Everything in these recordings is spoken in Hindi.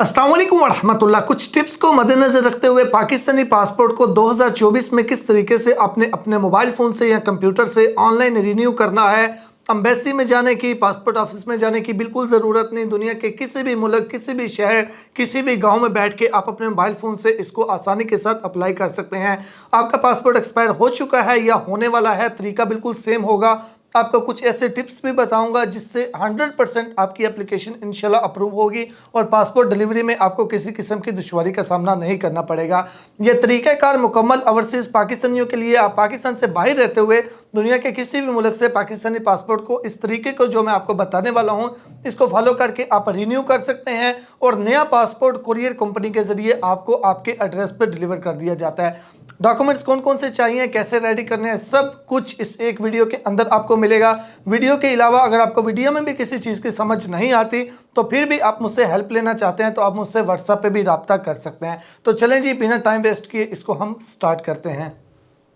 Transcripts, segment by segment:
अस्सलाम वालेकुम वरहमतुल्लाह। कुछ टिप्स को मद्देनज़र रखते हुए पाकिस्तानी पासपोर्ट को 2024 में किस तरीके से अपने अपने मोबाइल फ़ोन से या कंप्यूटर से ऑनलाइन रिन्यू करना है। अम्बेसी में जाने की, पासपोर्ट ऑफिस में जाने की बिल्कुल ज़रूरत नहीं। दुनिया के किसी भी मुल्क, किसी भी शहर, किसी भी गांव में बैठ के आप अपने मोबाइल फ़ोन से इसको आसानी के साथ अप्लाई कर सकते हैं। आपका पासपोर्ट एक्सपायर हो चुका है या होने वाला है, तरीका बिल्कुल सेम होगा। आपको कुछ ऐसे टिप्स भी बताऊंगा जिससे 100% आपकी एप्लीकेशन इंशाल्लाह अप्रूव होगी और पासपोर्ट डिलीवरी में आपको किसी किस्म की दुश्वारी का सामना नहीं करना पड़ेगा। यह तरीक़ाकार मुकम्मल ओवरसीज़ पाकिस्तानियों के लिए। आप पाकिस्तान से बाहर रहते हुए दुनिया के किसी भी मुल्क से पाकिस्तानी पासपोर्ट को इस तरीके को जो मैं आपको बताने वाला हूँ, इसको फॉलो करके आप रिन्यू कर सकते हैं और नया पासपोर्ट कुरियर कंपनी के ज़रिए आपको आपके एड्रेस पर डिलीवर कर दिया जाता है। डॉक्यूमेंट्स कौन कौन से चाहिए, कैसे रेडी करने हैं, सब कुछ इस एक वीडियो के अंदर आपको मिलेगा। वीडियो के अलावा अगर आपको वीडियो में भी किसी चीज़ की समझ नहीं आती तो फिर भी आप मुझसे हेल्प लेना चाहते हैं तो आप मुझसे व्हाट्सएप पे भी रब्ता कर सकते हैं। तो चलें जी, बिना टाइम वेस्ट किए इसको हम स्टार्ट करते हैं।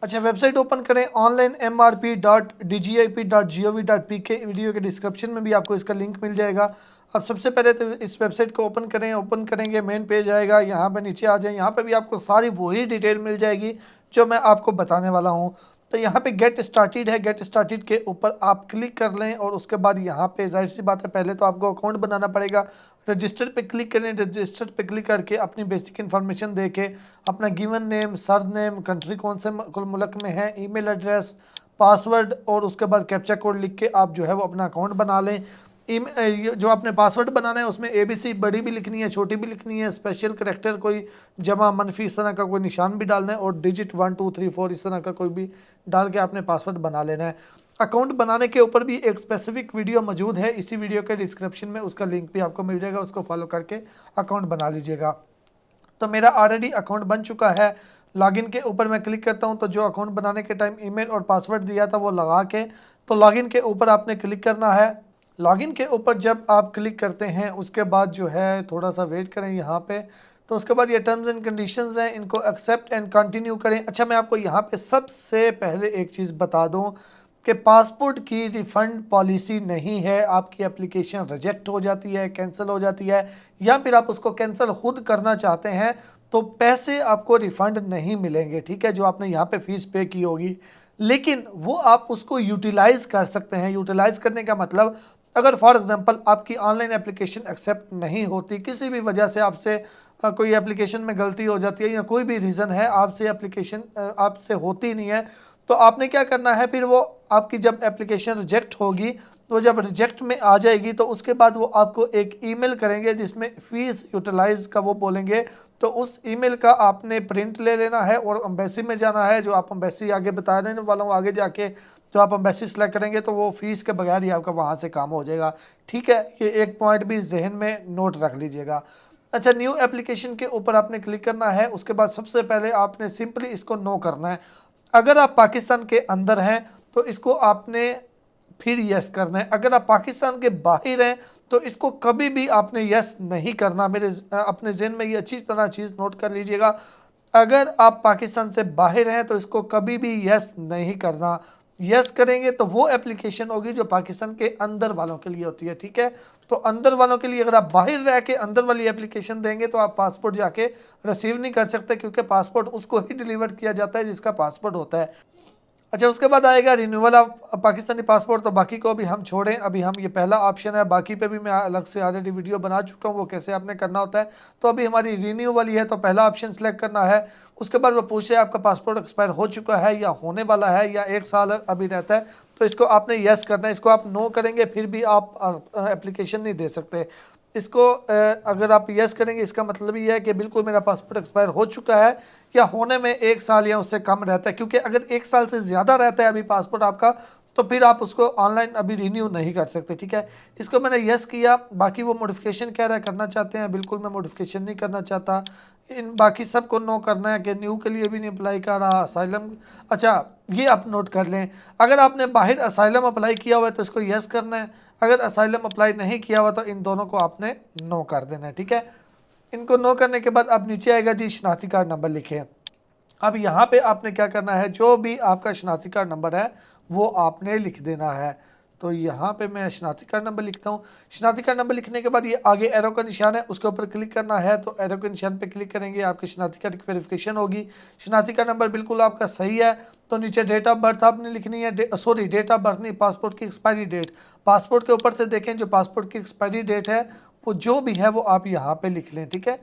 अच्छा, वेबसाइट ओपन करें ऑनलाइन mrp.dgip.gov.pk। वीडियो के डिस्क्रिप्शन में भी आपको इसका लिंक मिल जाएगा। अब सबसे पहले तो इस वेबसाइट को ओपन करें। ओपन करेंगे, मेन पेज आएगा, यहाँ पे नीचे आ जाए। यहाँ पे भी आपको सारी वही डिटेल मिल जाएगी जो मैं आपको बताने वाला हूँ। तो यहाँ पे गेट स्टार्टेड है, गेट स्टार्टेड के ऊपर आप क्लिक कर लें और उसके बाद यहाँ पे जाहिर सी बात है पहले तो आपको अकाउंट बनाना पड़ेगा। रजिस्टर पे क्लिक करें। रजिस्टर पे क्लिक करके अपनी बेसिक इन्फॉर्मेशन दे के अपना given name, sir name, country कौन से मुल्क में है, ईमेल एड्रेस, पासवर्ड और उसके बाद कैप्चा कोड लिख के आप जो है वो अपना अकाउंट बना लें। जो आपने पासवर्ड बनाना है उसमें ABC बड़ी भी लिखनी है, छोटी भी लिखनी है, स्पेशल करैक्टर कोई जमा मनफी इस तरह का कोई निशान भी डालना है और डिजिट 1 2 3 4 इस तरह का कोई भी डाल के आपने पासवर्ड बना लेना है। अकाउंट बनाने के ऊपर भी एक स्पेसिफिक वीडियो मौजूद है, इसी वीडियो के डिस्क्रिप्शन में उसका लिंक भी आपको मिल जाएगा, उसको फॉलो करके अकाउंट बना लीजिएगा। तो मेरा ऑलरेडी अकाउंट बन चुका है। लॉगिन के ऊपर मैं क्लिक करता हूं तो जो अकाउंट बनाने के टाइम ईमेल और पासवर्ड दिया था वो लगा के तो लॉगिन के ऊपर आपने क्लिक करना है। लॉगिन के ऊपर जब आप क्लिक करते हैं उसके बाद जो है थोड़ा सा वेट करें यहाँ पे। तो उसके बाद ये टर्म्स एंड कंडीशंस हैं, इनको एक्सेप्ट एंड कंटिन्यू करें। अच्छा, मैं आपको यहाँ पे सबसे पहले एक चीज़ बता दूँ कि पासपोर्ट की रिफ़ंड पॉलिसी नहीं है। आपकी एप्लीकेशन रिजेक्ट हो जाती है, कैंसिल हो जाती है या फिर आप उसको कैंसिल खुद करना चाहते हैं तो पैसे आपको रिफ़ंड नहीं मिलेंगे, ठीक है, जो आपने यहाँ पे फ़ीस पे की होगी। लेकिन वो आप उसको यूटिलाइज़ कर सकते हैं। यूटिलाइज़ करने का मतलब, अगर फॉर एग्जांपल आपकी ऑनलाइन एप्लीकेशन एक्सेप्ट नहीं होती, किसी भी वजह से आपसे कोई एप्लीकेशन में गलती हो जाती है या कोई भी रीज़न है आपसे एप्लीकेशन आपसे होती नहीं है, तो आपने क्या करना है, फिर वो आपकी जब एप्लीकेशन रिजेक्ट होगी तो जब रिजेक्ट में आ जाएगी तो उसके बाद वो आपको एक ईमेल करेंगे जिसमें फ़ीस यूटिलाइज़ का वो बोलेंगे। तो उस ईमेल का आपने प्रिंट ले लेना है और अम्बेसी में जाना है। जो आप अम्बेसी आगे बता देने वाला हूँ, आगे जाके जो आप अम्बेसी सेलेक्ट करेंगे तो वो फ़ीस के बगैर ही आपका वहाँ से काम हो जाएगा, ठीक है। ये एक पॉइंट भी जहन में नोट रख लीजिएगा। अच्छा, न्यू एप्लीकेशन के ऊपर आपने क्लिक करना है। उसके बाद सबसे पहले आपने सिंपली इसको नो करना है। अगर आप पाकिस्तान के अंदर हैं तो इसको आपने फिर यस करना है। अगर आप पाकिस्तान के बाहर हैं तो इसको कभी भी आपने यस नहीं करना। अपने जहन में ये अच्छी तरह चीज़ नोट कर लीजिएगा। अगर आप पाकिस्तान से बाहर हैं तो इसको कभी भी यस नहीं करना। यस करेंगे तो वो एप्लीकेशन होगी जो पाकिस्तान के अंदर वालों के लिए होती है, ठीक है। तो अंदर वालों के लिए अगर आप बाहर रह के अंदर वाली एप्लीकेशन देंगे तो आप पासपोर्ट जाके रिसीव नहीं कर सकते, क्योंकि पासपोर्ट उसको ही डिलीवर किया जाता है जिसका पासपोर्ट होता है। अच्छा, उसके बाद आएगा रिन्यूअल ऑफ पाकिस्तानी पासपोर्ट। तो बाकी को अभी हम छोड़ें, अभी हम ये पहला ऑप्शन है, बाकी पे भी मैं अलग से ऑलरेडी वीडियो बना चुका हूँ वो कैसे आपने करना होता है। तो अभी हमारी रिन्यू वाली है तो पहला ऑप्शन सेलेक्ट करना है। उसके बाद वो पूछे आपका पासपोर्ट एक्सपायर हो चुका है या होने वाला है या 1 साल अभी रहता है, तो इसको आपने यस करना है। इसको आप नो करेंगे फिर भी आप एप्लीकेशन नहीं दे सकते। इसको अगर आप यस करेंगे इसका मतलब ये है कि बिल्कुल मेरा पासपोर्ट एक्सपायर हो चुका है या होने में 1 साल या उससे कम रहता है, क्योंकि अगर 1 साल से ज़्यादा रहता है अभी पासपोर्ट आपका तो फिर आप उसको ऑनलाइन अभी रिन्यू नहीं कर सकते, ठीक है। इसको मैंने यस किया। बाकी वो मॉडिफिकेशन कह रहा है करना चाहते हैं, बिल्कुल मैं मॉडिफिकेशन नहीं करना चाहता। इन बाकी सबको नो करना है कि न्यू के लिए भी नहीं अप्लाई कर रहा, असाइलम। अच्छा, ये आप नोट कर लें, अगर आपने बाहर असाइलम अप्लाई किया हुआ है तो इसको यस करना है। अगर असाइलम अप्लाई नहीं किया हुआ तो इन दोनों को आपने नो कर देना है, ठीक है। इनको नो करने के बाद अब नीचे आएगा जी शनाख्ती कार्ड नंबर लिखे। अब यहाँ पे आपने क्या करना है, जो भी आपका शनाख्ती कार्ड नंबर है वो आपने लिख देना है। तो यहाँ पे मैं शनाख्ती कार्ड नंबर लिखता हूँ। शनाख्ती कार्ड नंबर लिखने के बाद ये आगे एरो का निशान है, उसके ऊपर क्लिक करना है। तो एरो के निशान पे क्लिक करेंगे, आपके शनाख्ती कार्ड की वेरिफिकेशन होगी। शनाख्ती कार्ड नंबर बिल्कुल आपका सही है, तो नीचे डेट ऑफ बर्थ आपने लिखनी है। सॉरी, डेट ऑफ बर्थ नहीं, पासपोर्ट की एक्सपायरी डेट। पासपोर्ट के ऊपर से देखें, जो पासपोर्ट की एक्सपायरी डेट है वो जो भी है वो आप यहाँ पे लिख लें, ठीक है।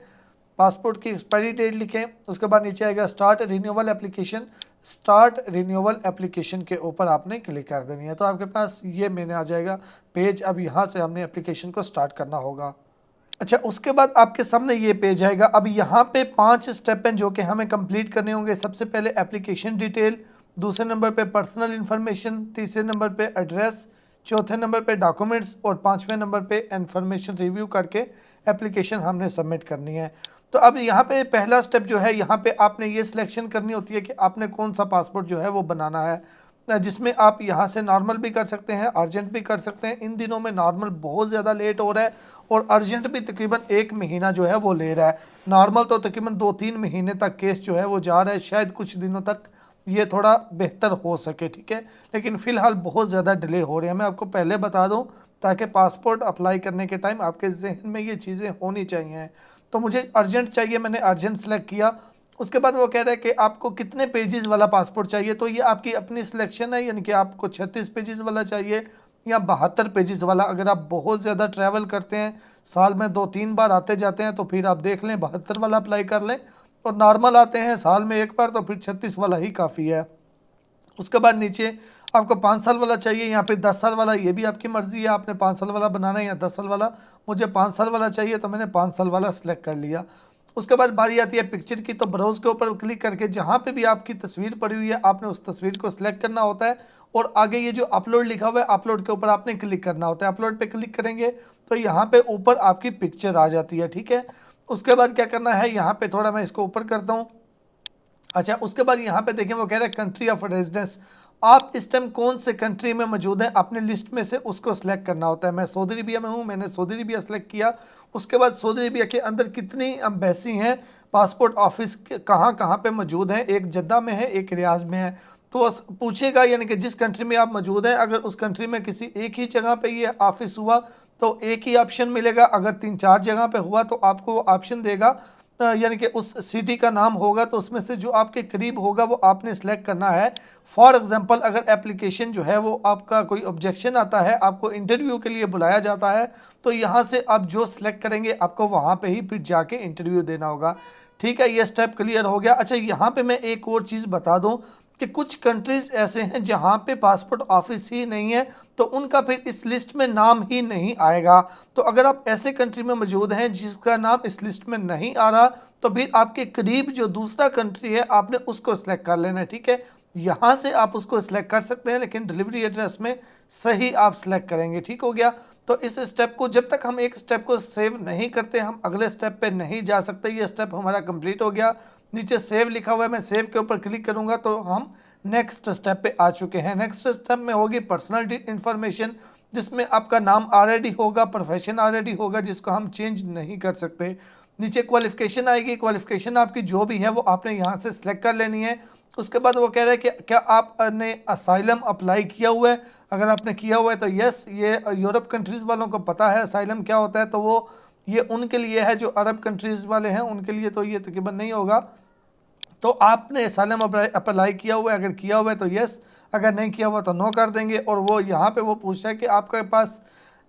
पासपोर्ट की एक्सपायरी डेट लिखें। उसके बाद नीचे आएगा start renewal application. Start renewal application के ऊपर आपने क्लिक कर देनी है, तो आपके पास ये मैंने आ जाएगा पेज। अब यहाँ से हमने एप्लीकेशन को स्टार्ट करना होगा। अच्छा, उसके बाद आपके सामने ये पेज आएगा। अब यहाँ पे 5 स्टेप हैं जो कि हमें कंप्लीट करने होंगे। सबसे पहले एप्लीकेशन डिटेल, दूसरे नंबर पे पर्सनल इन्फॉर्मेशन, तीसरे नंबर पे एड्रेस, चौथे नंबर पे डॉक्यूमेंट्स और पाँचवें नंबर पे इन्फॉर्मेशन रिव्यू करके एप्लीकेशन हमने सबमिट करनी है। तो अब यहाँ पे पहला स्टेप जो है, यहाँ पे आपने ये सिलेक्शन करनी होती है कि आपने कौन सा पासपोर्ट जो है वो बनाना है, जिसमें आप यहाँ से नॉर्मल भी कर सकते हैं, अर्जेंट भी कर सकते हैं। इन दिनों में नॉर्मल बहुत ज़्यादा लेट हो रहा है और अर्जेंट भी तकरीबन 1 महीना जो है वो ले रहा है। नॉर्मल तो तकरीबन 2-3 महीने तक केस जो है वो जा रहा है, शायद कुछ दिनों तक ये थोड़ा बेहतर हो सके, ठीक है। लेकिन फ़िलहाल बहुत ज़्यादा डिले हो रही है। मैं आपको पहले बता दूँ ताकि पासपोर्ट अप्लाई करने के टाइम आपके जहन में ये चीज़ें होनी चाहिए। तो मुझे अर्जेंट चाहिए, मैंने अर्जेंट सेलेक्ट किया। उसके बाद वो कह रहा है कि आपको कितने पेजेस वाला पासपोर्ट चाहिए, तो ये आपकी अपनी सिलेक्शन है, यानी कि आपको 36 पेजेस वाला चाहिए या 72 पेजेस वाला। अगर आप बहुत ज़्यादा ट्रैवल करते हैं, साल में 2-3 बार आते जाते हैं, तो फिर आप देख लें 72 वाला अप्लाई कर लें। और नॉर्मल आते हैं साल में 1 बार, तो फिर 36 वाला ही काफ़ी है। उसके बाद नीचे आपको 5 साल वाला चाहिए या फिर 10 साल वाला, ये भी आपकी मर्ज़ी है, आपने 5 साल वाला बनाना है या 10 साल वाला। मुझे 5 साल वाला चाहिए तो मैंने 5 साल वाला सिलेक्ट कर लिया। उसके बाद बारी आती है पिक्चर की, तो ब्राउज़ के ऊपर क्लिक करके जहाँ पे भी आपकी तस्वीर पड़ी हुई है आपने उस तस्वीर को सिलेक्ट करना होता है और आगे ये जो अपलोड लिखा हुआ है अपलोड के ऊपर आपने क्लिक करना होता है। अपलोड पे क्लिक करेंगे तो यहाँ पे ऊपर आपकी पिक्चर आ जाती है, ठीक है। उसके बाद क्या करना है, यहाँ पे थोड़ा मैं इसको ऊपर करता हूँ। अच्छा, उसके बाद यहाँ पे देखें वो कह रहा है कंट्री ऑफ रेजिडेंस। आप इस टाइम कौन से कंट्री में मौजूद हैं अपने लिस्ट में से उसको सिलेक्ट करना होता है। मैं सऊदी अरबिया में हूँ, मैंने सऊदी अरबिया सेलेक्ट किया। उसके बाद सऊदी अरबिया के अंदर कितनी एम्बेसी हैं, पासपोर्ट ऑफिस कहाँ कहाँ पे मौजूद हैं, एक जद्दा में है, एक रियाज में है। तो पूछेगा यानी कि जिस कंट्री में आप मौजूद हैं, अगर उस कंट्री में किसी एक ही जगह पे ये ऑफिस हुआ तो एक ही ऑप्शन मिलेगा। अगर 3-4 जगह पे हुआ तो आपको वो ऑप्शन देगा, यानी कि उस सिटी का नाम होगा, तो उसमें से जो आपके करीब होगा वो आपने सेलेक्ट करना है। फॉर एग्जांपल अगर एप्लीकेशन जो है वो आपका कोई ऑब्जेक्शन आता है, आपको इंटरव्यू के लिए बुलाया जाता है, तो यहाँ से आप जो सिलेक्ट करेंगे आपको वहाँ पे ही फिर जाके इंटरव्यू देना होगा, ठीक है। ये स्टेप क्लियर हो गया। अच्छा, यहाँ पे मैं एक और चीज़ बता दूँ कि कुछ कंट्रीज़ ऐसे हैं जहाँ पे पासपोर्ट ऑफिस ही नहीं है, तो उनका फिर इस लिस्ट में नाम ही नहीं आएगा। तो अगर आप ऐसे कंट्री में मौजूद हैं जिसका नाम इस लिस्ट में नहीं आ रहा, तो फिर आपके करीब जो दूसरा कंट्री है आपने उसको सिलेक्ट कर लेना है, ठीक है। यहाँ से आप उसको सिलेक्ट कर सकते हैं, लेकिन डिलीवरी एड्रेस में सही आप सिलेक्ट करेंगे, ठीक हो गया। तो इस स्टेप को जब तक हम एक स्टेप को सेव नहीं करते हम अगले स्टेप पे नहीं जा सकते। ये स्टेप हमारा कंप्लीट हो गया। नीचे सेव लिखा हुआ है, मैं सेव के ऊपर क्लिक करूंगा तो हम नेक्स्ट स्टेप पे आ चुके हैं। नेक्स्ट स्टेप में होगी पर्सनल इंफॉर्मेशन, जिसमें आपका नाम ऑलरेडी होगा, प्रोफेशन ऑलरेडी होगा, जिसको हम चेंज नहीं कर सकते। नीचे क्वालिफिकेशन आएगी, क्वालिफिकेशन आपकी जो भी है वो आपने यहाँ से सिलेक्ट कर लेनी है। उसके बाद वो कह रहा है कि क्या आपने असाइलम अप्लाई किया हुआ है। अगर आपने किया हुआ है तो यस, ये यूरोप कंट्रीज़ वालों को पता है असाइलम क्या होता है, तो वो ये उनके लिए है। जो अरब कंट्रीज़ वाले हैं उनके लिए तो ये तकरीबन नहीं होगा। तो आपने असाइलम अप्लाई किया हुआ है, अगर किया हुआ है तो यस, अगर नहीं किया हुआ तो नो कर देंगे। और वो यहाँ पे वो पूछता है कि आपके पास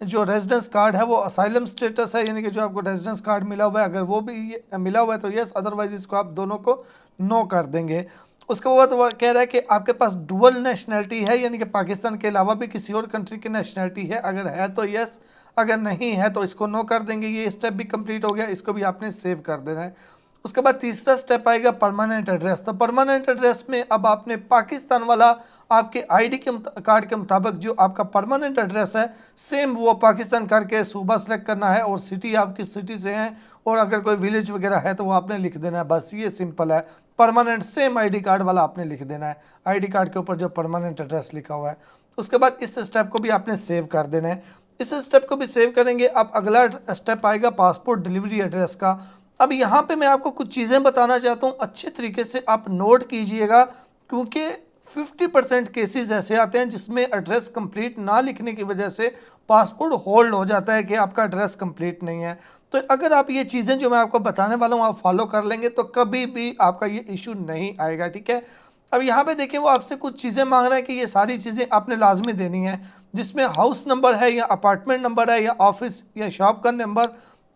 जो रेजिडेंस कार्ड है वो असाइलम स्टेटस है, यानी कि जो आपको रेजिडेंस कार्ड मिला हुआ है, अगर वो भी मिला हुआ है तो यस, अदरवाइज इसको आप दोनों को नो कर देंगे। उसके बाद वो कह रहा है कि आपके पास डुअल नेशनैलिटी है, यानी कि पाकिस्तान के अलावा भी किसी और कंट्री की नेशनैलिटी है, अगर है तो यस, अगर नहीं है तो इसको नो कर देंगे। ये स्टेप भी कंप्लीट हो गया, इसको भी आपने सेव कर देना है। उसके बाद तीसरा स्टेप आएगा परमानेंट एड्रेस। तो परमानेंट एड्रेस में अब आपने पाकिस्तान वाला आपके आईडी के कार्ड के मुताबिक जो आपका परमानेंट एड्रेस है सेम वो पाकिस्तान करके सूबा सेलेक्ट करना है और सिटी आपकी सिटी से है, और अगर कोई विलेज वगैरह है तो वो आपने लिख देना है। बस ये सिंपल है, परमानेंट सेम आईडी कार्ड वाला आपने लिख देना है, आईडी कार्ड के ऊपर जो परमानेंट एड्रेस लिखा हुआ है। उसके बाद इस स्टेप को भी आपने सेव कर देना है। इस स्टेप को भी सेव करेंगे। अब अगला स्टेप आएगा पासपोर्ट डिलीवरी एड्रेस का। अब यहाँ पे मैं आपको कुछ चीज़ें बताना चाहता हूँ, अच्छे तरीके से आप नोट कीजिएगा, क्योंकि 50% केसेस ऐसे आते हैं जिसमें एड्रेस कंप्लीट ना लिखने की वजह से पासपोर्ट होल्ड हो जाता है कि आपका एड्रेस कंप्लीट नहीं है। तो अगर आप ये चीज़ें जो मैं आपको बताने वाला हूँ आप फॉलो कर लेंगे तो कभी भी आपका ये इशू नहीं आएगा, ठीक है। अब यहाँ पे देखिए वो आपसे कुछ चीज़ें मांग रहा है कि ये सारी चीज़ें आपने लाजमी देनी है, जिसमें हाउस नंबर है या अपार्टमेंट नंबर है या ऑफिस या शॉप का नंबर,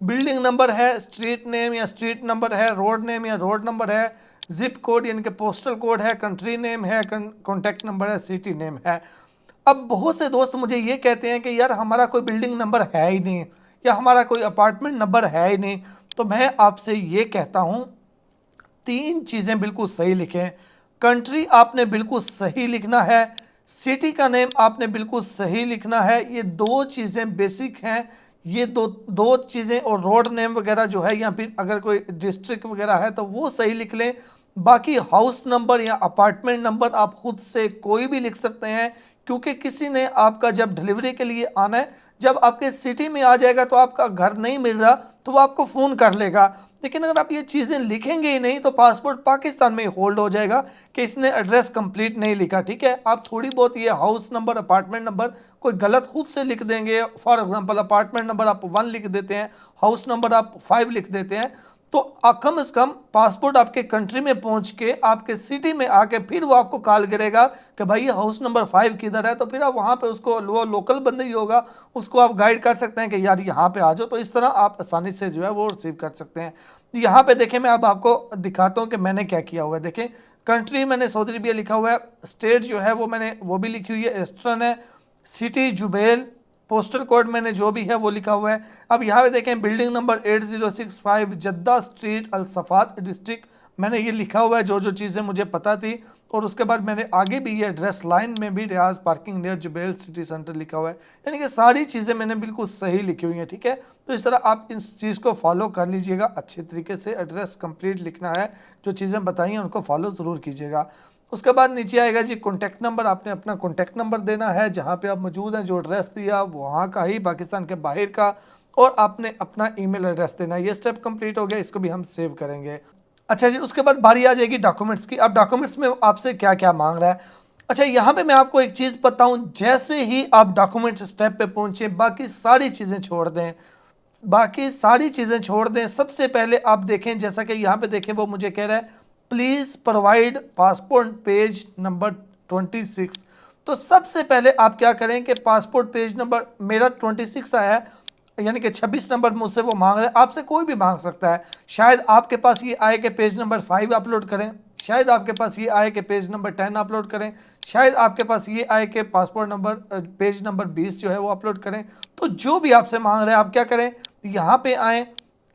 बिल्डिंग नंबर है, स्ट्रीट नेम या स्ट्रीट नंबर है, रोड नेम या रोड नंबर है, जिप कोड यानी कि पोस्टल कोड है, कंट्री नेम है, कॉन्टैक्ट नंबर है, सिटी नेम है। अब बहुत से दोस्त मुझे ये कहते हैं कि यार हमारा कोई बिल्डिंग नंबर है ही नहीं या हमारा कोई अपार्टमेंट नंबर है ही नहीं। तो मैं आपसे ये कहता हूँ 3 चीज़ें बिल्कुल सही लिखें। कंट्री आपने बिल्कुल सही लिखना है, सिटी का नेम आपने बिल्कुल सही लिखना है, ये 2 चीज़ें बेसिक हैं। ये दो चीज़ें और रोड नेम वगैरह जो है या फिर अगर कोई डिस्ट्रिक्ट वगैरह है तो वो सही लिख लें। बाकी हाउस नंबर या अपार्टमेंट नंबर आप खुद से कोई भी लिख सकते हैं, क्योंकि किसी ने आपका जब डिलीवरी के लिए आना है, जब आपके सिटी में आ जाएगा तो आपका घर नहीं मिल रहा तो वो आपको फ़ोन कर लेगा। लेकिन अगर आप ये चीज़ें लिखेंगे ही नहीं तो पासपोर्ट पाकिस्तान में होल्ड हो जाएगा कि इसने एड्रेस कंप्लीट नहीं लिखा, ठीक है। आप थोड़ी बहुत ये हाउस नंबर अपार्टमेंट नंबर कोई गलत खुद से लिख देंगे, फॉर एग्जांपल अपार्टमेंट नंबर आप 1 लिख देते हैं, हाउस नंबर आप 5 लिख देते हैं, तो कम से कम पासपोर्ट आपके कंट्री में पहुंच के आपके सिटी में आके फिर वो आपको कॉल करेगा कि भाई ये हाउस नंबर 5 किधर है, तो फिर आप वहाँ पे उसको, वो लोकल बंदा ही होगा, उसको आप गाइड कर सकते हैं कि यार यहाँ पे आ जाओ। तो इस तरह आप आसानी से जो है वो रिसीव कर सकते हैं। यहाँ पे देखें मैं अब आपको दिखाता हूँ कि मैंने क्या किया हुआ है। देखें कंट्री मैंने सऊदी अरबिया लिखा हुआ है, स्टेट जो है वो मैंने वो भी लिखी हुई है, ईस्टर्न है, सिटी जुबैल, पोस्टल कोड मैंने जो भी है वो लिखा हुआ है। अब यहाँ पे देखें बिल्डिंग नंबर 8065 जद्दा स्ट्रीट अल सफात डिस्ट्रिक्ट, मैंने ये लिखा हुआ है जो जो चीज़ें मुझे पता थी। और उसके बाद मैंने आगे भी ये एड्रेस लाइन में भी Riyadh parking near Jubail city centre लिखा हुआ है, यानी कि सारी चीज़ें मैंने बिल्कुल सही लिखी हुई हैं, ठीक है। तो इस तरह आप इस चीज़ को फॉलो कर लीजिएगा, अच्छे तरीके से एड्रेस कंप्लीट लिखना है, जो चीज़ें बताई हैं उनको फॉलो ज़रूर कीजिएगा। उसके बाद नीचे आएगा जी कॉन्टैक्ट नंबर, आपने अपना कॉन्टैक्ट नंबर देना है जहाँ पे आप मौजूद हैं, जो एड्रेस दिया वहाँ का ही, पाकिस्तान के बाहर का, और आपने अपना ईमेल एड्रेस देना है। ये स्टेप कंप्लीट हो गया, इसको भी हम सेव करेंगे। अच्छा जी, उसके बाद बारी आ जाएगी डॉक्यूमेंट्स की। अब डॉक्यूमेंट्स में आपसे क्या क्या मांग रहा है। अच्छा यहाँ पे मैं आपको एक चीज़ बताऊँ, जैसे ही आप डॉक्यूमेंट्स स्टेप पे पहुँचे बाकी सारी चीज़ें छोड़ दें, बाकी सारी चीज़ें छोड़ दें। सबसे पहले आप देखें, जैसा कि यहाँ पे देखें वो मुझे कह रहा है please provide passport page number 26। तो सबसे पहले आप क्या करें कि पासपोर्ट पेज नंबर मेरा 26 आया है, यानी कि 26 नंबर मुझसे वो मांग रहे हैं, आपसे कोई भी मांग सकता है। शायद आपके पास ये आए कि पेज नंबर 5 अपलोड करें, शायद आपके पास ये आए कि पेज नंबर 10 अपलोड करें, शायद आपके पास ये आए कि पासपोर्ट नंबर पेज नंबर 20 जो है वो अपलोड करें। तो जो भी आपसे मांग रहे हैं आप क्या करें, यहाँ पे आएँ,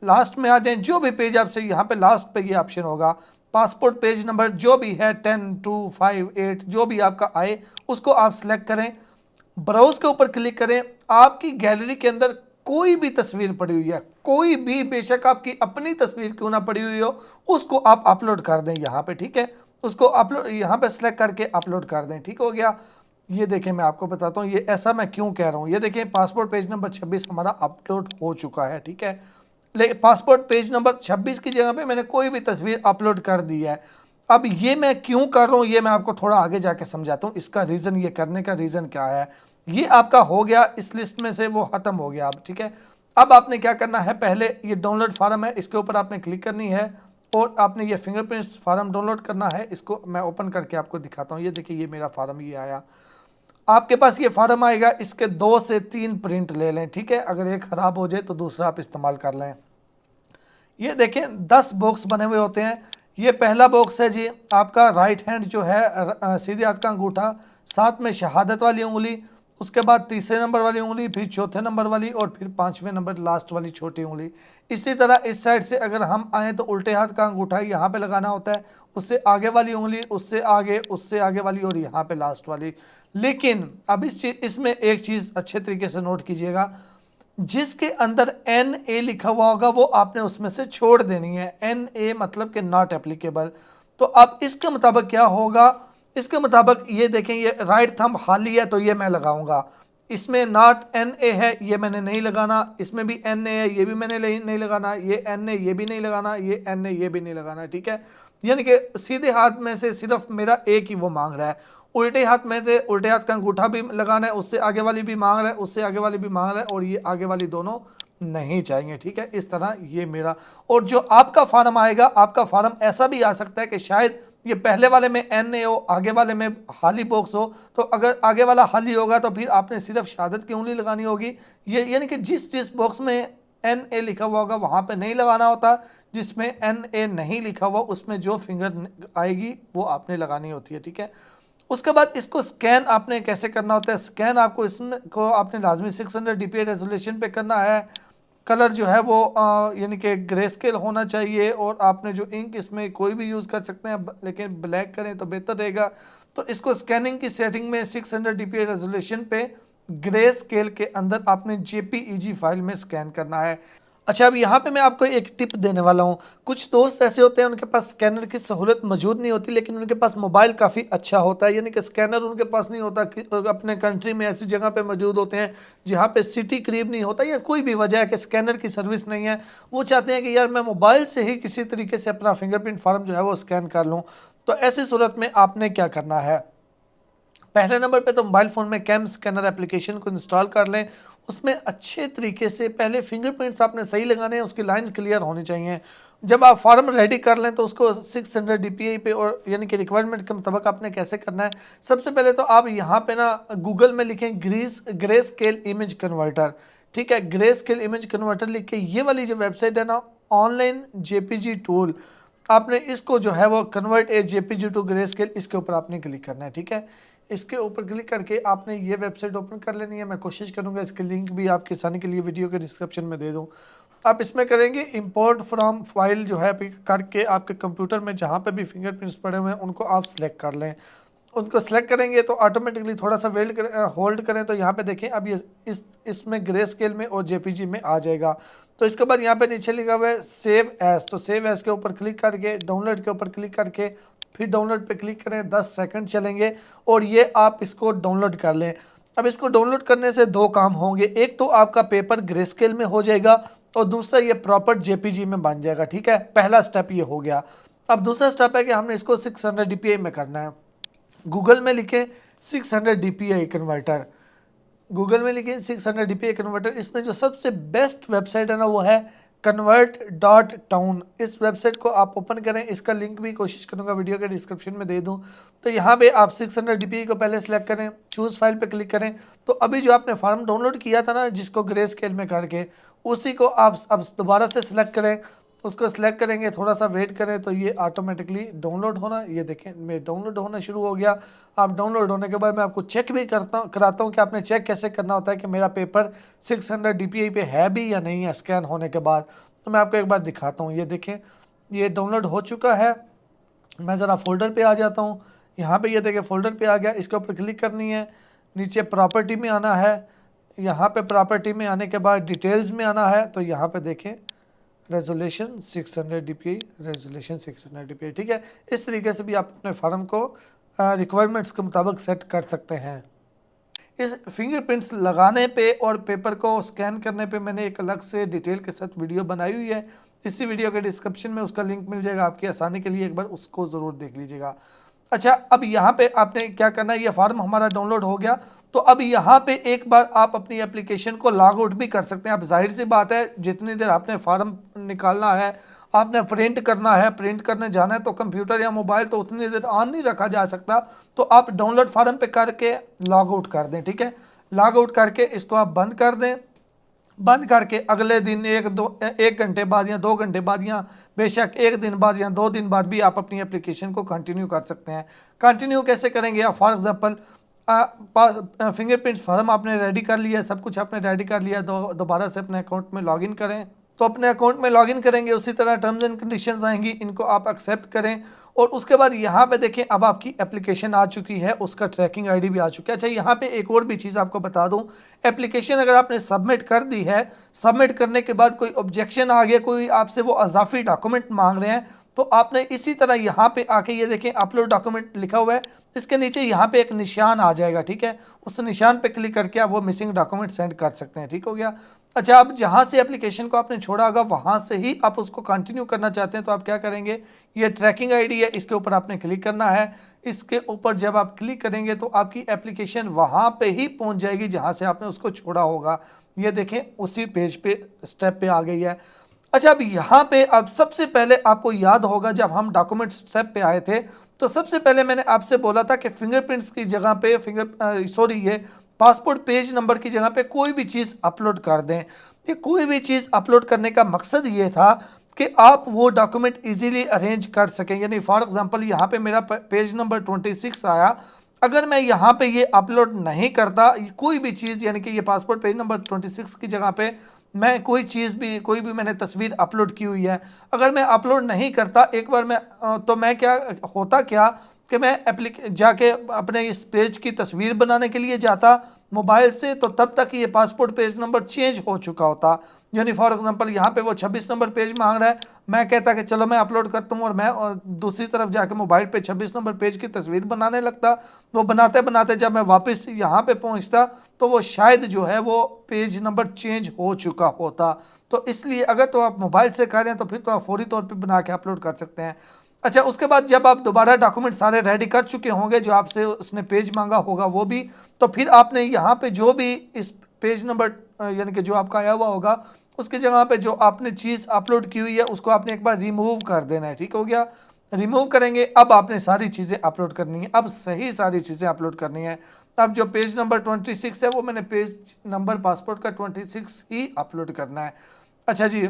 लास्ट में आ जाएं, जो भी पेज आपसे यहाँ पे लास्ट पे ये ऑप्शन होगा पासपोर्ट पेज नंबर जो भी है 10, 2, 5, 8 जो भी आपका आए उसको आप सिलेक्ट करें, ब्राउज के ऊपर क्लिक करें। आपकी गैलरी के अंदर कोई भी तस्वीर पड़ी हुई है, कोई भी, बेशक आपकी अपनी तस्वीर क्यों ना पड़ी हुई हो, उसको आप अपलोड कर दें यहाँ पे, ठीक है। उसको अपलोड यहाँ पे सिलेक्ट करके अपलोड कर दें, ठीक हो गया। ये देखें मैं आपको बताता हूँ ये ऐसा मैं क्यों कह रहा हूँ। ये देखें पासपोर्ट पेज नंबर 26 हमारा अपलोड हो चुका है, ठीक है। लेकिन पासपोर्ट पेज नंबर 26 की जगह पे मैंने कोई भी तस्वीर अपलोड कर दी है। अब ये मैं क्यों कर रहा हूँ ये मैं आपको थोड़ा आगे जाके समझाता हूँ, इसका रीज़न, ये करने का रीज़न क्या है। ये आपका हो गया, इस लिस्ट में से वो ख़त्म हो गया अब, ठीक है। अब आपने क्या करना है, पहले ये डाउनलोड फार्म है, इसके ऊपर आपने क्लिक करनी है और आपने ये फिंगरप्रिंट्स फार्म डाउनलोड करना है। इसको मैं ओपन करके आपको दिखाता हूँ। ये देखिए ये मेरा फार्म ये आया, आपके पास ये फार्म आएगा, इसके 2 से 3 प्रिंट ले लें, ठीक है। अगर एक ख़राब हो जाए तो दूसरा आप इस्तेमाल कर लें। ये देखें 10 बॉक्स बने हुए होते हैं। ये पहला बॉक्स है जी आपका राइट हैंड जो है सीधे हाथ का अंगूठा, साथ में शहादत वाली उंगली, उसके बाद तीसरे नंबर वाली उंगली, फिर चौथे नंबर वाली और फिर 5वें नंबर लास्ट वाली छोटी उंगली। इसी तरह इस साइड से अगर हम आएँ तो उल्टे हाथ का अंगूठा यहाँ पे लगाना होता है, उससे आगे वाली उंगली, उससे आगे वाली और यहाँ पे लास्ट वाली। लेकिन अब इसमें एक चीज़ अच्छे तरीके से नोट कीजिएगा, जिसके अंदर NA लिखा हुआ होगा वो आपने उसमें से छोड़ देनी है। NA मतलब कि नॉट एप्लीकेबल। तो अब इसके मुताबिक क्या होगा, इसके मुताबिक ये देखें ये राइट थंब खाली है तो ये मैं लगाऊंगा, इसमें नॉट NA है, ये मैंने नहीं लगाना, इसमें भी NA है, ये भी मैंने नहीं लगाना, ये NA ये भी नहीं लगाना, ये NA ये भी नहीं लगाना, ठीक है। यानी कि सीधे हाथ में से सिर्फ मेरा एक ही वो मांग रहा है, उल्टे हाथ में से उल्टे हाथ का अंगूठा भी लगाना है, उससे आगे वाली भी मांग रहा है, उससे आगे वाली भी मांग रहा है, और ये आगे वाली दोनों नहीं चाहिए, ठीक है। इस तरह ये मेरा, और जो आपका फार्म आएगा, आपका फार्म ऐसा भी आ सकता है कि शायद ये पहले वाले में NA हो, आगे वाले में खाली बॉक्स हो, तो अगर आगे वाला खाली होगा तो फिर आपने सिर्फ शहादत की उंगली लगानी होगी। ये यानी कि जिस बॉक्स में NA लिखा हुआ होगा वहाँ पे नहीं लगाना होता, जिसमें NA नहीं लिखा हुआ उसमें जो फिंगर आएगी वो आपने लगानी होती है, ठीक है। उसके बाद इसको स्कैन आपने कैसे करना होता है, स्कैन आपको इसमें को आपने लाजमी 600 DPI रेजोल्यूशन पे करना है। कलर जो है वो यानी कि ग्रे स्केल होना चाहिए, और आपने जो इंक इसमें कोई भी यूज़ कर सकते हैं, लेकिन ब्लैक करें तो बेहतर रहेगा। तो इसको स्कैनिंग की सेटिंग में 600 DPI रेजोल्यूशन पे ग्रे स्केल के अंदर आपने JPEG फाइल में स्कैन करना है। अच्छा, अब यहाँ पे मैं आपको एक टिप देने वाला हूँ। कुछ दोस्त ऐसे होते हैं उनके पास स्कैनर की सहूलत मौजूद नहीं होती, लेकिन उनके पास मोबाइल काफ़ी अच्छा होता है, यानी कि स्कैनर उनके पास नहीं होता कि अपने कंट्री में ऐसी जगह पे मौजूद होते हैं जहाँ पे सिटी करीब नहीं होता, या कोई भी वजह है कि स्कैनर की सर्विस नहीं है। वो चाहते हैं कि यार मैं मोबाइल से ही किसी तरीके से अपना फिंगरप्रिंट फार्म जो है वो स्कैन कर लूँ। तो ऐसी सूरत में आपने क्या करना है, पहले नंबर पे तो मोबाइल फ़ोन में कैम स्कैनर एप्लीकेशन को इंस्टॉल कर लें। उसमें अच्छे तरीके से पहले फिंगरप्रिंट्स आपने सही लगाने हैं, उसकी लाइंस क्लियर होनी चाहिए। जब आप फॉर्म रेडी कर लें तो उसको 600 DPI पे, और यानी कि रिक्वायरमेंट के मुताबिक आपने कैसे करना है। सबसे पहले तो आप यहाँ पे ना गूगल में लिखें ग्रे स्केल इमेज कन्वर्टर, ठीक है। ग्रे स्केल इमेज कन्वर्टर लिख के ये वाली जो वेबसाइट है ना, ऑनलाइन JPG टूल, आपने इसको जो है वो convert a JPG to grey scale, इसके ऊपर आपने क्लिक करना है, ठीक है। इसके ऊपर क्लिक करके आपने ये वेबसाइट ओपन कर लेनी है। मैं कोशिश करूंगा इसके लिंक भी आपके आसानी के लिए वीडियो के डिस्क्रिप्शन में दे दूं। आप इसमें करेंगे इंपोर्ट फ्रॉम फाइल जो है करके आपके कंप्यूटर में जहाँ पे भी फिंगरप्रिंट्स पड़े हुए हैं उनको आप सेलेक्ट कर लें। उनको सेलेक्ट करेंगे तो ऑटोमेटिकली थोड़ा सा वेट करें, होल्ड करें, तो यहाँ पे देखें अब ये इसमें ग्रे स्केल में और JPG में आ जाएगा। तो इसके बाद यहाँ पे नीचे लिखा हुआ है सेव एज, तो सेव एज के ऊपर क्लिक करके डाउनलोड के ऊपर क्लिक करके फिर डाउनलोड पे क्लिक करें, 10 सेकंड चलेंगे और ये आप इसको डाउनलोड कर लें। अब इसको डाउनलोड करने से दो काम होंगे, एक तो आपका पेपर ग्रे स्केल में हो जाएगा और दूसरा ये प्रॉपर JPG में बन जाएगा, ठीक है। पहला स्टेप ये हो गया। अब दूसरा स्टेप है कि हमने इसको 600 DPI में करना है। गूगल में लिखें 600 DPI कन्वर्टर, गूगल में लिखिए 600 DPI कन्वर्टर। इसमें जो सबसे बेस्ट वेबसाइट है ना वो है convert.town। इस वेबसाइट को आप ओपन करें, इसका लिंक भी कोशिश करूंगा वीडियो के डिस्क्रिप्शन में दे दूं। तो यहाँ पे आप 600 DPI को पहले सेलेक्ट करें, चूज़ फाइल पे क्लिक करें। तो अभी जो आपने फार्म डाउनलोड किया था ना जिसको ग्रे स्केल में करके, उसी को आप अब दोबारा से सिलेक्ट करें। उसको सिलेक्ट करेंगे, थोड़ा सा वेट करें तो ये ऑटोमेटिकली डाउनलोड होना, ये देखें मैं डाउनलोड होना शुरू हो गया। आप डाउनलोड होने के बाद मैं आपको चेक भी कराता हूँ कि आपने चेक कैसे करना होता है कि मेरा पेपर 600 DPI पे है भी या नहीं है स्कैन होने के बाद। तो मैं आपको एक बार दिखाता हूँ, ये देखें ये डाउनलोड हो चुका है। मैं ज़रा फोल्डर पे आ जाता हूँ, यहाँ पे ये देखें फोल्डर पे आ गया। इसके ऊपर क्लिक करनी है, नीचे प्रॉपर्टी में आना है, यहाँ पे प्रॉपर्टी में आने के बाद डिटेल्स में आना है। तो यहाँ पे देखें रेजोल्यूशन 600 DPI, रेजोल्यूशन 600 DPI, ठीक है। इस तरीके से भी आप अपने फार्म को रिक्वायरमेंट्स के मुताबिक सेट कर सकते हैं। इस फिंगरप्रिंट्स लगाने पे और पेपर को स्कैन करने पे मैंने एक अलग से डिटेल के साथ वीडियो बनाई हुई है। इसी वीडियो के डिस्क्रिप्शन में उसका लिंक मिल जाएगा, आपकी आसानी के लिए एक बार उसको ज़रूर देख लीजिएगा। अच्छा, अब यहाँ पे आपने क्या करना है, ये फार्म हमारा डाउनलोड हो गया। तो अब यहाँ पे एक बार आप अपनी एप्लीकेशन को लॉग आउट भी कर सकते हैं। अब जाहिर सी बात है जितनी देर आपने फार्म निकालना है, आपने प्रिंट करना है, प्रिंट करने जाना है तो कंप्यूटर या मोबाइल तो उतनी देर ऑन नहीं रखा जा सकता। तो आप डाउनलोड फार्म पे करके लॉग आउट कर दें, ठीक है। लॉग आउट करके इसको आप बंद कर दें। बंद करके अगले दिन एक घंटे बाद या 2 घंटे बाद या बेशक 1 दिन बाद या 2 दिन बाद भी आप अपनी एप्लीकेशन को कंटिन्यू कर सकते हैं। कंटिन्यू कैसे करेंगे आप, फॉर एग्जांपल फिंगरप्रिंट फॉर्म आपने रेडी कर लिया, सब कुछ आपने रेडी कर लिया, दोबारा से अपने अकाउंट में लॉगिन करें। तो अपने अकाउंट में लॉगिन करेंगे, उसी तरह टर्म्स एंड कंडीशंस आएंगी, इनको आप एक्सेप्ट करें। और उसके बाद यहाँ पे देखें अब आपकी एप्लीकेशन आ चुकी है, उसका ट्रैकिंग आईडी भी आ चुका है। अच्छा यहाँ पे एक और भी चीज़ आपको बता दूं, एप्लीकेशन अगर आपने सबमिट कर दी है, सबमिट करने के बाद कोई ऑब्जेक्शन आ गया, कोई आपसे वो अजाफी डॉक्यूमेंट मांग रहे हैं, तो आपने इसी तरह यहाँ पे आके ये देखें अपलोड डॉक्यूमेंट लिखा हुआ है, इसके नीचे यहाँ पे एक निशान आ जाएगा, ठीक है, उस निशान पे क्लिक करके आप वो मिसिंग डॉक्यूमेंट सेंड कर सकते हैं। ठीक हो गया। अच्छा, अब जहाँ से एप्लीकेशन को आपने छोड़ा होगा वहाँ से ही आप उसको कंटिन्यू करना चाहते हैं तो आप क्या करेंगे, ये ट्रैकिंग आईडी है, इसके ऊपर आपने क्लिक करना है। इसके ऊपर जब आप क्लिक करेंगे तो आपकी एप्लीकेशन वहाँ पे ही पहुँच जाएगी जहाँ से आपने उसको छोड़ा होगा। ये देखें उसी पेज पे स्टेप पे आ गई है। अच्छा, अब यहाँ पे अब सबसे पहले आपको याद होगा जब हम डॉक्यूमेंट स्टेप पे आए थे तो सबसे पहले मैंने आपसे बोला था कि फिंगरप्रिंट्स की जगह पे ये पासपोर्ट पेज नंबर की जगह पे कोई भी चीज़ अपलोड कर दें। ये कोई भी चीज़ अपलोड करने का मकसद ये था कि आप वो डॉक्यूमेंट इजीली अरेंज कर सकें। यानी फॉर एग्जांपल यहाँ पे मेरा पेज नंबर 26 आया, अगर मैं यहाँ पे ये अपलोड नहीं करता कोई भी चीज़, यानी कि ये पासपोर्ट पेज नंबर 26 की जगह पे मैं कोई चीज़ भी, कोई भी मैंने तस्वीर अपलोड की हुई है, अगर मैं अपलोड नहीं करता एक बार मैं तो मैं क्या होता क्या कि मैं जाके अपने इस पेज की तस्वीर बनाने के लिए जाता मोबाइल से, तो तब तक ये पासपोर्ट पेज नंबर चेंज हो चुका होता। यानी फॉर एग्जांपल यहाँ पे वो 26 नंबर पेज मांग रहा है, मैं कहता कि चलो मैं अपलोड करता हूँ और मैं दूसरी तरफ जाके मोबाइल पे 26 नंबर पेज की तस्वीर बनाने लगता। वो बनाते बनाते जब मैं वापस यहाँ पे पहुँचता तो वो शायद जो है वो पेज नंबर चेंज हो चुका होता। तो इसलिए अगर तो आप मोबाइल से कर रहे हैं तो फिर तो आप फौरी तौर पर बना के अपलोड कर सकते हैं। अच्छा, उसके बाद जब आप दोबारा डॉक्यूमेंट सारे रेडी कर चुके होंगे, जो आपसे उसने पेज मांगा होगा वो भी, तो फिर आपने यहाँ पे जो भी इस पेज नंबर यानी कि जो आपका आया हुआ होगा उसकी जगह पे जो आपने चीज़ अपलोड की हुई है उसको आपने एक बार रिमूव कर देना है। ठीक हो गया। रिमूव करेंगे, अब आपने सारी चीज़ें अपलोड करनी है, अब सही सारी चीज़ें अपलोड करनी है। अब जो पेज नंबर 26 है वो मैंने पेज नंबर पासपोर्ट का 26 ही अपलोड करना है। अच्छा जी,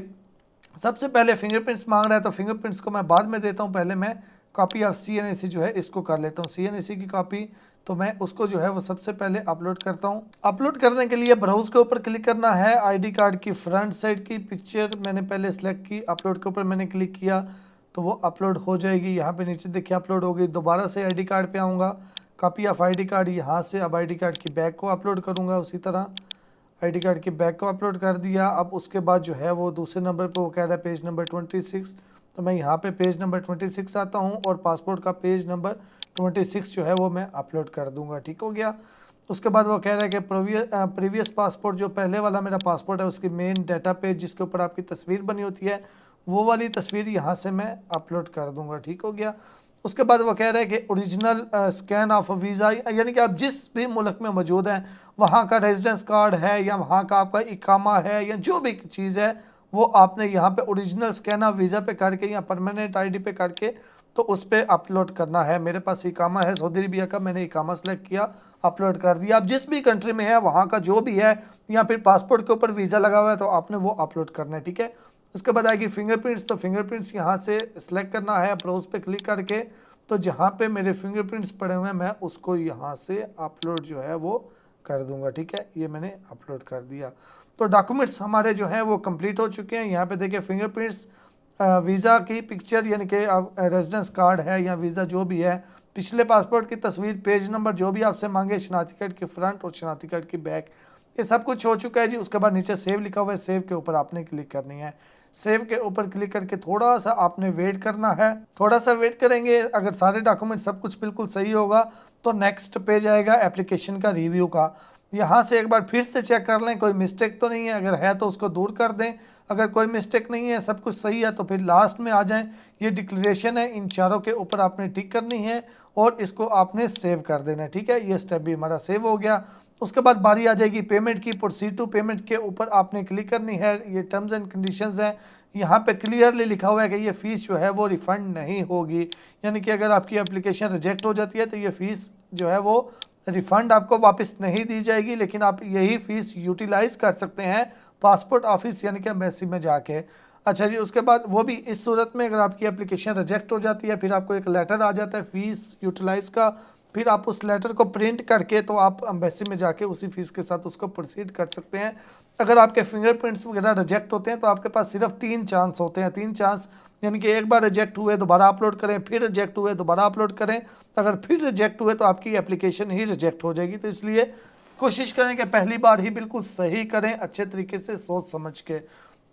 सबसे पहले फिंगरप्रिंट्स मांग रहा है तो फिंगरप्रिंट्स को मैं बाद में देता हूँ, पहले मैं कॉपी ऑफ CNAC जो है इसको कर लेता हूँ। CNAC की कॉपी तो मैं उसको जो है वो सबसे पहले अपलोड करता हूँ। अपलोड करने के लिए ब्राउज के ऊपर क्लिक करना है। आईडी कार्ड की फ्रंट साइड की पिक्चर मैंने पहले सेलेक्ट की, अपलोड के ऊपर मैंने क्लिक किया तो वो अपलोड हो जाएगी। यहाँ पे नीचे देखिए अपलोड हो गई। दोबारा से आईडी कार्ड पे आऊँगा, कॉपी ऑफ आईडी कार्ड यहाँ से, अब आईडी कार्ड की बैक को अपलोड करूँगा। उसी तरह आईडी कार्ड की बैक को अपलोड कर दिया। अब उसके बाद जो है वो दूसरे नंबर पे वो कह रहा है पेज नंबर 26, तो मैं यहाँ पे पेज नंबर 26 आता हूँ और पासपोर्ट का पेज नंबर 26 जो है वो मैं अपलोड कर दूँगा। ठीक हो गया। उसके बाद वो कह रहा है कि प्रीवियस पासपोर्ट, जो पहले वाला मेरा पासपोर्ट है उसकी मेन डाटा पेज जिसके ऊपर आपकी तस्वीर बनी होती है वो वाली तस्वीर यहाँ से मैं अपलोड कर दूँगा। ठीक हो गया। उसके बाद वो कह रहा है कि ओरिजिनल स्कैन ऑफ वीज़ा, यानी कि आप जिस भी मुल्क में मौजूद हैं वहाँ का रेजिडेंस कार्ड है या वहाँ का आपका इकामा है या जो भी चीज़ है वो आपने यहाँ पे ओरिजिनल स्कैन ऑफ वीज़ा पे करके या परमानेंट आईडी पे करके तो उस पर अपलोड करना है। मेरे पास इकामा है सऊदी अरबिया का, मैंने इकामा सेलेक्ट किया, अपलोड कर दिया। आप जिस भी कंट्री में है वहाँ का जो भी है या फिर पासपोर्ट के ऊपर वीज़ा लगा हुआ है तो आपने वो अपलोड करना है। ठीक है। उसके बाद आएगी फिंगरप्रिंट्स, तो फिंगरप्रिंट्स यहाँ से सिलेक्ट करना है, ब्राउज पे क्लिक करके तो जहाँ पे मेरे फिंगरप्रिंट्स पड़े हुए हैं मैं उसको यहाँ से अपलोड जो है वो कर दूंगा। ठीक है, ये मैंने अपलोड कर दिया। तो डॉक्यूमेंट्स हमारे जो हैं वो कंप्लीट हो चुके हैं। यहाँ पे देखिए फिंगरप्रिंट्स, वीज़ा की पिक्चर यानी कि रेजिडेंस कार्ड है या वीज़ा जो भी है, पिछले पासपोर्ट की तस्वीर, पेज नंबर जो भी आपसे मांगे, शनाख्ती कार्ड की फ्रंट और शनाख्ती कार्ड की बैक, ये सब कुछ हो चुका है जी। उसके बाद नीचे सेव लिखा हुआ है, सेव के ऊपर आपने क्लिक करनी है। सेव के ऊपर क्लिक करके थोड़ा सा आपने वेट करना है, थोड़ा सा वेट करेंगे। अगर सारे डॉक्यूमेंट सब कुछ बिल्कुल सही होगा तो नेक्स्ट पेज आएगा एप्लीकेशन का रिव्यू का। यहाँ से एक बार फिर से चेक कर लें कोई मिस्टेक तो नहीं है, अगर है तो उसको दूर कर दें, अगर कोई मिस्टेक नहीं है सब कुछ सही है तो फिर लास्ट में आ जाएं। ये डिक्लेरेशन है, इन चारों के ऊपर आपने टिक करनी है और इसको आपने सेव कर देना है। ठीक है, ये स्टेप भी हमारा सेव हो गया। उसके बाद बारी आ जाएगी पेमेंट की। प्रोसीड टू पेमेंट के ऊपर आपने क्लिक करनी है। ये टर्म्स एंड कंडीशंस हैं, यहाँ पे क्लियरली लिखा हुआ है कि ये फ़ीस जो है वो रिफ़ंड नहीं होगी, यानी कि अगर आपकी एप्लीकेशन रिजेक्ट हो जाती है तो ये फ़ीस जो है वो रिफ़ंड आपको वापस नहीं दी जाएगी, लेकिन आप यही फ़ीस यूटिलाइज़ कर सकते हैं पासपोर्ट ऑफिस यानी कि एम्बेसी में जाके। अच्छा जी, उसके बाद वो भी इस सूरत में अगर आपकी एप्लीकेशन रिजेक्ट हो जाती है फिर आपको एक लेटर आ जाता है फ़ीस यूटिलाइज़ का, फिर आप उस लेटर को प्रिंट करके तो आप एम्बेसी में जाके उसी फीस के साथ उसको प्रोसीड कर सकते हैं। अगर आपके फिंगरप्रिंट्स वगैरह रिजेक्ट होते हैं तो आपके पास सिर्फ 3 चांस होते हैं, 3 चांस, यानी कि एक बार रिजेक्ट हुए दोबारा अपलोड करें, फिर रिजेक्ट हुए दोबारा अपलोड करें। अगर फिर रिजेक्ट हुए तो आपकी एप्लीकेशन ही रिजेक्ट हो जाएगी। तो इसलिए कोशिश करें कि पहली बार ही बिल्कुल सही करें, अच्छे तरीके से सोच समझ के।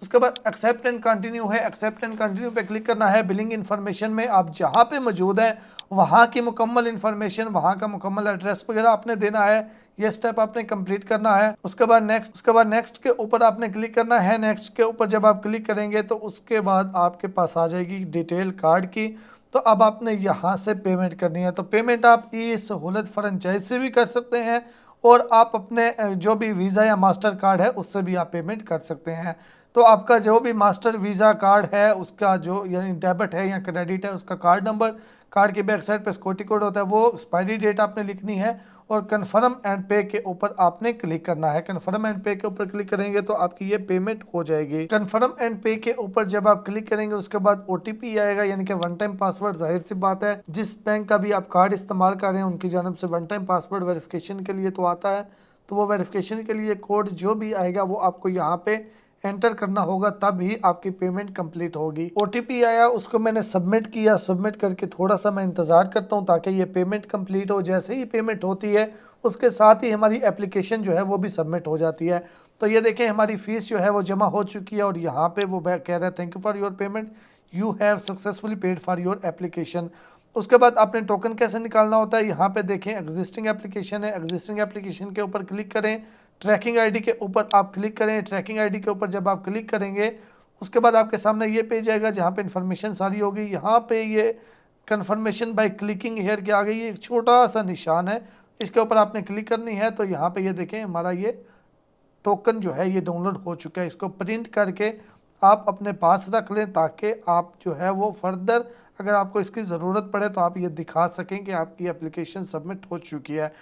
उसके बाद एक्सेप्ट एंड कंटिन्यू है, एक्सेप्ट एंड कंटिन्यू पे क्लिक करना है। बिलिंग इन्फॉर्मेशन में आप जहाँ पे मौजूद हैं वहाँ की मुकम्मल इन्फॉर्मेशन, वहाँ का मुकम्मल एड्रेस वगैरह आपने देना है। ये स्टेप आपने कंप्लीट करना है। उसके बाद नेक्स्ट के ऊपर आपने क्लिक करना है। नेक्स्ट के ऊपर जब आप क्लिक करेंगे तो उसके बाद आपके पास आ जाएगी डिटेल कार्ड की। तो अब आपने यहाँ से पेमेंट करनी है। तो पेमेंट आप ई सहूलत फ्रेंचाइज से भी कर सकते हैं और आप अपने जो भी वीज़ा या मास्टर कार्ड है उससे भी आप पेमेंट कर सकते हैं। तो आपका जो भी मास्टर वीज़ा कार्ड है उसका जो यानी डेबिट है या क्रेडिट है उसका कार्ड नंबर, कार्ड की बैक साइड पे सिक्योरिटी कोड होता है, वो एक्सपायरी डेट आपने लिखनी है और कन्फर्म एंड पे के ऊपर आपने क्लिक करना है। कन्फर्म एंड पे के ऊपर क्लिक करेंगे तो आपकी ये पेमेंट हो जाएगी। कन्फर्म एंड पे के ऊपर जब आप क्लिक करेंगे उसके बाद ओटीपी आएगा, यानी कि वन टाइम पासवर्ड। जाहिर सी बात है जिस बैंक का भी आप कार्ड इस्तेमाल कर रहे हैं उनकी जानब से वन टाइम पासवर्ड वेरिफिकेशन के लिए तो आता है। तो वो वेरिफिकेशन के लिए कोड जो भी आएगा वो आपको यहाँ पे एंटर करना होगा, तब ही आपकी पेमेंट कंप्लीट होगी। ओटीपी आया, उसको मैंने सबमिट किया। सबमिट करके थोड़ा सा मैं इंतज़ार करता हूँ ताकि ये पेमेंट कंप्लीट हो। जैसे ही पेमेंट होती है उसके साथ ही हमारी एप्लीकेशन जो है वो भी सबमिट हो जाती है। तो ये देखें हमारी फ़ीस जो है वो जमा हो चुकी है और यहाँ पे वो कह रहा है thank you for your payment, you have successfully paid for your application. उसके बाद आपने टोकन कैसे निकालना होता है, यहाँ पे देखें एग्जिस्टिंग एप्लीकेशन है। एग्जिस्टिंग एप्लीकेशन के ऊपर क्लिक करें, ट्रैकिंग आईडी के ऊपर आप क्लिक करें। ट्रैकिंग आईडी के ऊपर जब आप क्लिक करेंगे उसके बाद आपके सामने ये पेज आएगा जहाँ पे इन्फॉर्मेशन सारी होगी। यहाँ पे ये कन्फर्मेशन बाय क्लिकिंग हेयर के आगे ये एक छोटा सा निशान है, इसके ऊपर आपने क्लिक करनी है। तो यहाँ पे ये देखें हमारा ये टोकन जो है ये डाउनलोड हो चुका है। इसको प्रिंट करके आप अपने पास रख लें ताकि आप जो है वो फर्दर अगर आपको इसकी ज़रूरत पड़े तो आप ये दिखा सकें कि आपकी एप्लीकेशन सबमिट हो चुकी है।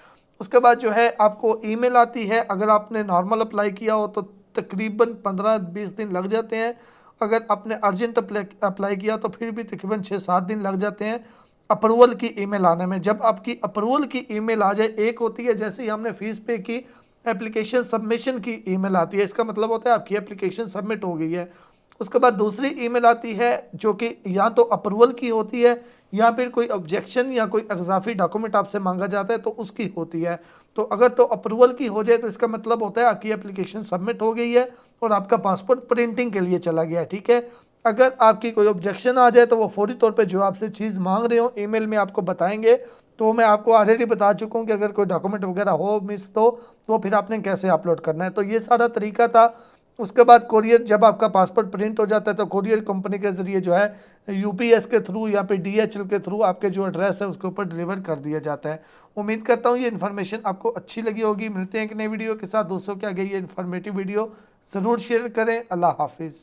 उसके बाद जो है आपको ईमेल आती है। अगर आपने नॉर्मल अप्लाई किया हो तो तकरीबन 15-20 दिन लग जाते हैं। अगर आपने अर्जेंट अप्लाई किया तो फिर भी तकरीबन 6-7 दिन लग जाते हैं अप्रूवल की ईमेल आने में। जब आपकी अप्रूवल की ईमेल आ जाए, एक होती है जैसे ही हमने फ़ीस पे की एप्लीकेशन सबमिशन की ईमेल आती है, इसका मतलब होता है आपकी एप्लीकेशन सबमिट हो गई है। उसके बाद दूसरी ईमेल आती है जो कि या तो अप्रूवल की होती है या फिर कोई ऑब्जेक्शन या कोई इजाफी डॉक्यूमेंट आपसे मांगा जाता है तो उसकी होती है। तो अगर तो अप्रूवल की हो जाए तो इसका मतलब होता है आपकी एप्लीकेशन सबमिट हो गई है और आपका पासपोर्ट प्रिंटिंग के लिए चला गया है, ठीक है। अगर आपकी कोई ऑब्जेक्शन आ जाए तो वो फौरी तौर पे जो आपसे चीज़ मांग रहे हो ईमेल में आपको बताएंगे। तो मैं आपको ऑलरेडी बता चुका हूँ कि अगर कोई डॉक्यूमेंट वगैरह हो मिस तो फिर आपने कैसे अपलोड करना है। तो ये सारा तरीका था। उसके बाद कोरियर, जब आपका पासपोर्ट प्रिंट हो जाता है तो कोरियर कंपनी के ज़रिए जो है यूपीएस के थ्रू या फिर डीएचएल के थ्रू आपके जो एड्रेस है उसके ऊपर डिलीवर कर दिया जाता है। उम्मीद करता हूँ ये इन्फॉर्मेशन आपको अच्छी लगी होगी। मिलते हैं एक नई वीडियो के साथ। दोस्तों के आगे ये इन्फॉर्मेटिव वीडियो ज़रूर शेयर करें। अल्लाह हाफिज़।